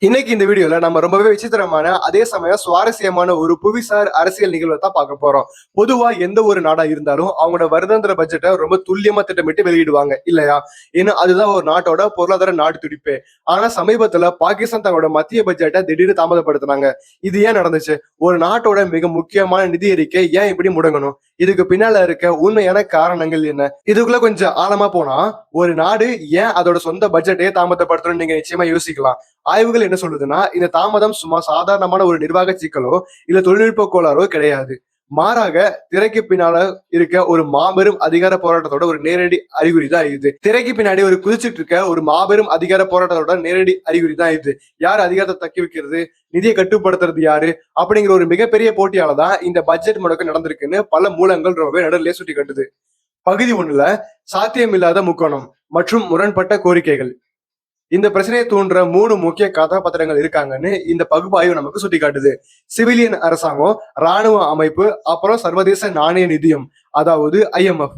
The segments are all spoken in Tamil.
இன்னைக்கு இந்த வீடியோல நம்ம ரொம்பவே விசித்திரமான அதே சமயம் சுவாரஸ்யமான ஒரு புவிசார் அரசியல் நிகழ்வை தான் பார்க்க போறோம். பொதுவா எந்த ஒரு நாடா இருந்தாலும் அவங்களோட வருடாந்திர பட்ஜெட்டை ரொம்ப துல்லியமா திட்டமிட்டு வெளியிடுவாங்க இல்லையா? ஏன்னா அதுதான் ஒரு நாட்டோட பொருளாதார நாடு துடிப்பு. ஆனா சமீபத்துல பாகிஸ்தான் தங்களோட மத்திய பட்ஜெட்டை திடீர்னு தாமதப்படுத்தினாங்க. இது ஏன் நடந்துச்சு? ஒரு நாட்டோட மிக முக்கியமான நிதி அறிக்கை ஏன் இப்படி முடங்கணும்? இதுக்கு பின்னால இருக்க உண்மையான காரணங்கள் என்ன? இதுக்குள்ள கொஞ்சம் ஆழமா போனா ஒரு நாடு ஏன் அதோட சொந்த பட்ஜெட்டையே தாமதப்படுத்தணும்னு நீங்க நிச்சயமா யோசிக்கலாம். ஆய்வுகள் என்ன சொல்லுதுன்னா இந்த தாமதம் சும்மா சாதாரணமான ஒரு நிர்வாக சிக்கலோ இல்ல தொழில்நுட்ப கோளாறோ கிடையாது. மாறாக திரைக்கு பின்னால இருக்க ஒரு மாபெரும் அதிகார போராட்டத்தோட ஒரு நேரடி அறிகுறி தான் இது. திரைக்கு பின்னாடி ஒரு குதிச்சுட்டு இருக்க ஒரு மாபெரும் அதிகார போராட்டத்தோட நேரடி அறிகுறி தான் இது. யார் அதிகாரத்தை தக்கி வைக்கிறது, நிதியை கட்டுப்படுத்துறது யாரு அப்படிங்கிற ஒரு மிகப்பெரிய போட்டியால தான் இந்த பட்ஜெட் முடக்கம் நடந்திருக்குன்னு பல மூலங்கள் ரொம்பவே நடுநிலையே சுட்டி காட்டுது. பகுதி ஒண்ணுல சாத்தியமில்லாத முக்கோணம் மற்றும் முரண்பட்ட கோரிக்கைகள். இந்த பிரச்சனையை தூண்டுற 3 முக்கிய கதாபாத்திரங்கள் இருக்காங்கன்னு இந்த பகுப்பாய்வு நமக்கு சுட்டி காட்டுது. சிவிலியன் அரசாங்கம், ராணுவ அமைப்பு, அப்புறம் சர்வதேச நாணய நிதியம், அதாவது IMF.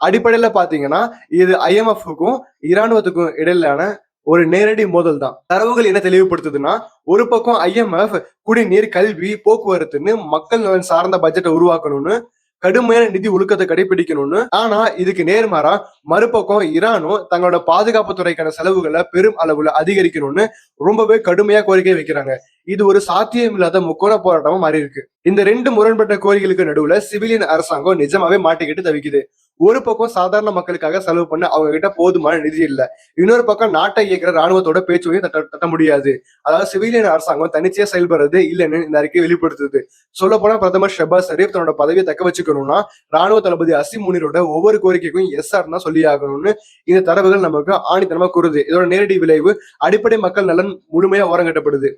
அடிப்படையில பாத்தீங்கன்னா இது IMF-க்கும் இராணுவத்துக்கும் இடையிலான ஒரு நேரடி மோதல் தான். தரவுகள் என்ன தெளிவுபடுத்துதுன்னா, ஒரு பக்கம் IMF குடிநீர், கல்வி, போக்குவரத்துன்னு மக்கள் நலன் சார்ந்த பட்ஜெட்டை உருவாக்கணும்னு கடுமையான நிதி ஒழுக்கத்தை கடைபிடிக்கணும்னு, ஆனா இதுக்கு நேர்மாறா மறுபக்கம் ஈரானும் தங்களோட பாதுகாப்பு துறைக்கான செலவுகளை பெரும் அளவுல அதிகரிக்கணும்னு ரொம்பவே கடுமையா கோரிக்கை வைக்கிறாங்க. இது ஒரு சாத்தியமில்லாத முக்கோண போராட்டமா மாறி இருக்கு. இந்த 2 முரண்பட்ட கோரிக்கைகளுக்கு நடுவுல சிவிலியன் அரசாங்கம் நிஜமாவே மாட்டிக்கிட்டு தவிக்குது. ஒரு பக்கம் சாதாரண மக்களுக்காக செலவு பண்ண அவங்க கிட்ட போதுமான நிதி இல்ல. இன்னொரு பக்கம் நாட்டை இயக்கிற ராணுவத்தோட பேச்சுவையும் தட்ட முடியாது. அதாவது சிவிலியன் அரசாங்கம் தனிச்சையா செயல்படுறது இல்லைன்னு இந்த அறிக்கை வெளிப்படுத்துது. சொல்ல போனா பிரதமர் ஷெபாஸ் ஷரீப் தன்னோட பதவியை தக்க வச்சுக்கணும்னா ராணுவ தளபதி அசிம் முனிரோட ஒவ்வொரு கோரிக்கைக்கும் எஸ்ஆர் தான் சொல்லி ஆகணும்னு இந்த தரவுகள் நமக்கு ஆணித்தனமா கூறுது. இதோட நேரடி விளைவு அடிப்படை மக்கள் நலன் முழுமையா ஓரங்கட்டப்படுது.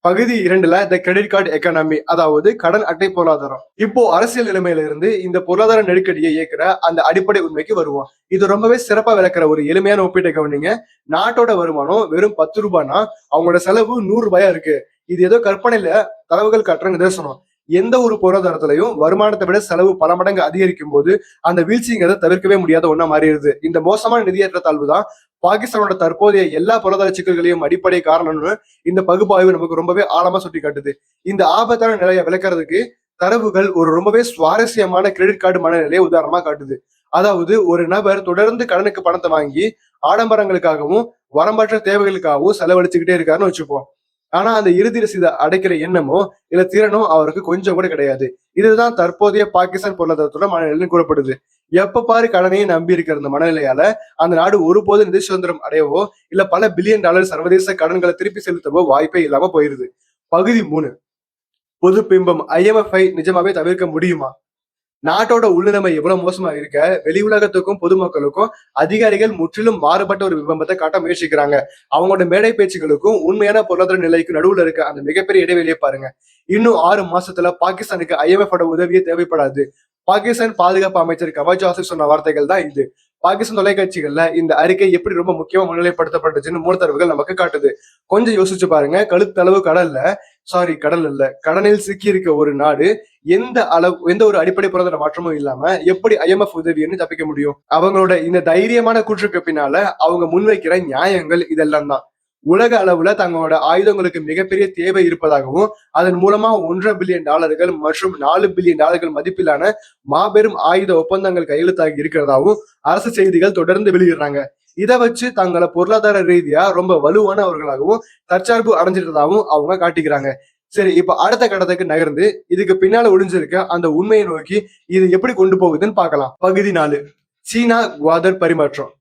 பகுதி 2ல த கிரெடிட் கார்டு எக்கானமி, அதாவது கடன் அட்டை பொருளாதாரம். இப்போ அரசியல் நிலைமையில இருந்து இந்த பொருளாதார நெருக்கடியை இயக்குற அந்த அடிப்படை உண்மைக்கு வருவோம். இது ரொம்பவே சிறப்பா விளக்குற ஒரு எளிமையான ஒப்பீட்டை கவனிங்க. நாட்டோட வருமானம் வெறும் 10 ரூபாய்னா அவங்களோட செலவு 100 ரூபாயா இருக்கு. இது ஏதோ கற்பனையில தரவுகள் காட்டுற நிதர்சனம். எந்த ஒரு பொருளாதாரத்திலையும் வருமானத்தை விட செலவு பல மடங்கு அதிகரிக்கும் போது அந்த வீழ்ச்சிங்கிறத தவிர்க்கவே முடியாத ஒண்ணா மாறிடுது. இந்த மோசமான நிதியேற்ற தாழ்வு தான் பாகிஸ்தானோட தற்போதைய எல்லா பொருளாதார சிக்கல்களையும் அடிப்படை காரணம்னு இந்த பகுப்பாய்வு நமக்கு ரொம்பவே ஆழமா சுட்டி காட்டுது. இந்த ஆபத்தான நிலையை விளக்குறதுக்கு தரவுகள் ஒரு ரொம்பவே சுவாரஸ்யமான கிரெடிட் கார்டு மனநிலையை உதாரணமா காட்டுது. அதாவது ஒரு நபர் தொடர்ந்து கடனுக்கு பணத்தை வாங்கி ஆடம்பரங்களுக்காகவும் வரம்பற்ற தேவைகளுக்காகவும் செலவழிச்சுக்கிட்டே இருக்காருன்னு வச்சுப்போம். ஆனா அந்த இறுதி ரசீதை அடைக்கிற எண்ணமோ இல்ல திறனோ அவருக்கு கொஞ்சம் கூட கிடையாது. இதுதான் தற்போதைய பாகிஸ்தான் பொருளாதாரத்தோட மனநிலைன்னு கூறப்படுது. எப்ப பாரு கடனையே நம்பி இருக்கிற இந்த மனநிலையால அந்த நாடு ஒருபோது நிதி சுதந்திரம் அடையவோ இல்ல பல பில்லியன் டாலர் சர்வதேச கடன்களை திருப்பி செலுத்தவோ வாய்ப்பே இல்லாம போயிருது. பகுதி 3, பொது பிம்பம். IMF-ஐ நிஜமாவே தவிர்க்க முடியுமா? நாட்டோட உள்நிலைமை எவ்வளவு மோசமா இருக்க வெளி உலகத்துக்கும் பொதுமக்களுக்கும் அதிகாரிகள் முற்றிலும் மாறுபட்ட ஒரு பிம்பத்தை காட்ட முயற்சிக்கிறாங்க. அவங்களோட மேடை பேச்சுகளுக்கும் உண்மையான பொருளாதார நிலைக்கும் நடுவுல இருக்க அந்த மிகப்பெரிய இடைவெளியை பாருங்க. இன்னும் 6 மாசத்துல பாகிஸ்தானுக்கு IMF-ஓட உதவியே தேவைப்படாது. பாகிஸ்தான் பாதுகாப்பு அமைச்சர் கவாஜ் ஆசிப் சொன்ன வார்த்தைகள் தான் இது. பாகிஸ்தான் தொலைக்காட்சிகள்ல இந்த அறிக்கை எப்படி ரொம்ப முக்கியமா முன்னிலைப்படுத்தப்பட்டுச்சுன்னு மூலத்தரவுகள் நமக்கு காட்டுது. கொஞ்சம் யோசிச்சு பாருங்க. கழுத்தளவு கடல் இல்ல கடனில் சிக்கி இருக்க ஒரு நாடு எந்த ஒரு அடிப்படை பொருளாதார மாற்றமும் இல்லாம எப்படி IMF உதவின்னு தப்பிக்க முடியும்? அவங்களோட இந்த தைரியமான கூற்றுக்கு பின்னால அவங்க முன்வைக்கிற நியாயங்கள் இதெல்லாம் தான். உலக அளவுல தங்களோட ஆயுதங்களுக்கு மிகப்பெரிய தேவை இருப்பதாகவும் அதன் மூலமா 1.5 பில்லியன் டாலர்கள் மற்றும் 4 பில்லியன் டாலர்கள் மதிப்பிலான மாபெரும் ஆயுத ஒப்பந்தங்கள் கையெழுத்தாகி இருக்கிறதாவும் அரசு செய்திகள் தொடர்ந்து வெளியிடுறாங்க. இதை வச்சு தங்களை பொருளாதார ரீதியா ரொம்ப வலுவானவர்களாகவும் தற்சார்பு அடைஞ்சிட்டதாகவும் அவங்க காட்டிக்கிறாங்க. சரி, இப்ப அடுத்த கட்டத்துக்கு நகர்ந்து இதுக்கு பின்னால ஒளிஞ்சிருக்க அந்த உண்மையை நோக்கி இது எப்படி கொண்டு போகுதுன்னு பார்க்கலாம். பகுதி 4, சீனா குவாதர் பரிமாற்றம்.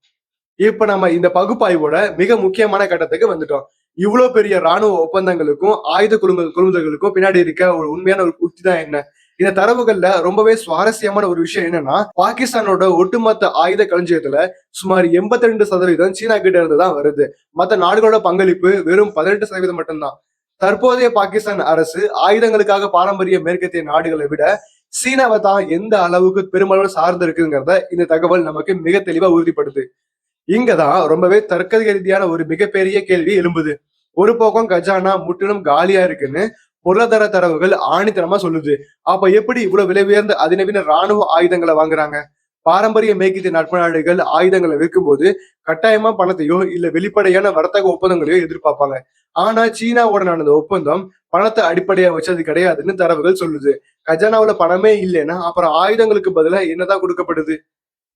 இப்ப நம்ம இந்த பகுப்பாய்வோட மிக முக்கியமான கட்டத்துக்கு வந்துட்டோம். இவ்வளவு பெரிய ராணுவ ஒப்பந்தங்களுக்கும் ஆயுத கொள்முதல்களுக்கும் பின்னாடி இருக்க ஒரு உண்மையான ஒரு உத்தி தான் என்ன? இந்த தரவுகள்ல ரொம்பவே சுவாரஸ்யமான ஒரு விஷயம் என்னன்னா, பாகிஸ்தானோட ஒட்டுமொத்த ஆயுத களஞ்சியத்துல சுமார் 82% சீனா கிட்ட இருந்து தான் வருது. மத்த நாடுகளோட பங்களிப்பு வெறும் 18% மட்டும்தான். தற்போதைய பாகிஸ்தான் அரசு ஆயுதங்களுக்காக பாரம்பரிய மேற்கத்திய நாடுகளை விட சீனாவை தான் எந்த அளவுக்கு பெருமளவு சார்ந்து இருக்குங்கிறத இந்த தகவல் நமக்கு மிக தெளிவா உறுதிப்படுது. இங்கதான் ரொம்பவே தர்க்க ரீதியான ஒரு மிகப்பெரிய கேள்வி எழும்புது. ஒரு பக்கம் கஜானா முற்றிலும் காலியா இருக்குன்னு பொருளாதார தரவுகள் ஆணித்தனமா சொல்லுது. அப்ப எப்படி இவ்வளவு விலை உயர்ந்த அதிநவீன ராணுவ ஆயுதங்களை வாங்குறாங்க? பாரம்பரிய மேற்கத்திய நட்பு நாடுகள் ஆயுதங்களை விற்கும்போது கட்டாயமா பணத்தையோ இல்ல வெளிப்படையான வர்த்தக ஒப்பந்தங்களையோ எதிர்பார்ப்பாங்க. ஆனா சீனாவோட நடந்த ஒப்பந்தம் பணத்தை அடிப்படையா வச்சது கிடையாதுன்னு தரவுகள் சொல்லுது. கஜானாவுல பணமே இல்லைன்னா அப்புறம் ஆயுதங்களுக்கு பதிலா என்னதான் கொடுக்கப்படுது?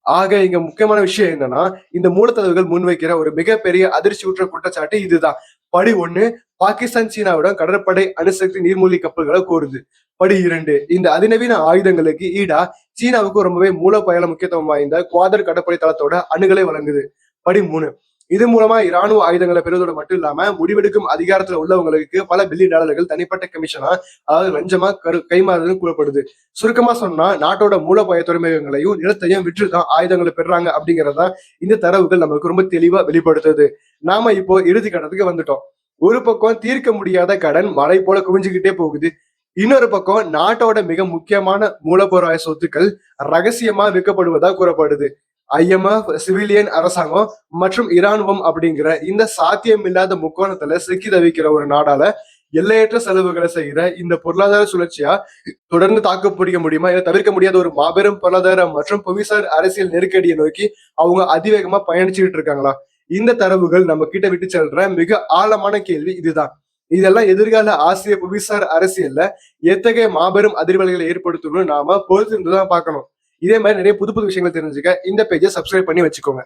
ஆக இங்க முக்கியமான விஷயம் என்னன்னா, இந்த மூலத்தரவுகள் முன்வைக்கிற ஒரு மிகப்பெரிய அதிர்ச்சியூற்ற குற்றச்சாட்டு இதுதான். படி 1, பாகிஸ்தான் சீனாவிடம் கடற்படை அணுசக்தி நீர்மூழ்கி கப்பல்களை கோருது. படி 2, இந்த அதிநவீன ஆயுதங்களுக்கு ஈடா சீனாவுக்கு ரொம்பவே மூலோபாய முக்கியத்துவம் வாய்ந்த குவாதர் கடற்படை தளத்தோட அணுகலை வழங்குது. படி 3, இது மூலமா இராணுவ ஆயுதங்களை பெறுவதோடு மட்டும் இல்லாம முடிவெடுக்கும் அதிகாரத்துல உள்ளவங்களுக்கு பல பில்லியன் டாலர்கள் தனிப்பட்ட கமிஷனா, அதாவது லஞ்சமா கைமாறுதுன்னு கூறப்படுது. சுருக்கமா சொன்னா நாட்டோட மூலோபாய துறைமுகங்களையும் நிலத்தையும் விற்றுதான் ஆயுதங்களை பெறாங்க அப்படிங்கறதா இந்த தரவுகள் நமக்கு ரொம்ப தெளிவா வெளிப்படுத்துது. நாம இப்போ இறுதி கட்டத்துக்கு வந்துட்டோம். ஒரு பக்கம் தீர்க்க முடியாத கடன் மலை போல குவிஞ்சுக்கிட்டே போகுது. இன்னொரு பக்கம் நாட்டோட மிக முக்கியமான மூலப்பொருளாய சொத்துக்கள் ரகசியமா விற்கப்படுவதா கூறப்படுது. IMF, சிவிலியன் அரசாங்கம் மற்றும் இராணுவம் அப்படிங்கிற இந்த சாத்தியமில்லாத முக்கோணத்துல சிக்கி தவிக்கிற ஒரு நாடால எல்லையற்ற செலவுகளை செய்யற இந்த பொருளாதார சுழற்சியா தொடர்ந்து தாக்கு பிடிக்க முடியுமா? இதை தவிர்க்க முடியாத ஒரு மாபெரும் பொருளாதார மற்றும் புவிசார் அரசியல் நெருக்கடியை நோக்கி அவங்க அதிவேகமா பயணிச்சுட்டு இருக்காங்களா? இந்த தரவுகள் நம்ம கிட்ட விட்டு செல்ற மிக ஆழமான கேள்வி இதுதான். இதெல்லாம் எதிர்கால ஆசிய புவிசார் அரசியல்ல எத்தகைய மாபெரும் அதிர்வலைகளை ஏற்படுத்தணும்னு நாம பொறுத்திருந்துதான் பார்க்கணும். இதே மாதிரி நிறைய புது புது விஷயங்கள் தெரிஞ்சுக்க இந்த பேஜை சப்ஸ்கிரைப் பண்ணி வச்சுக்கோங்க.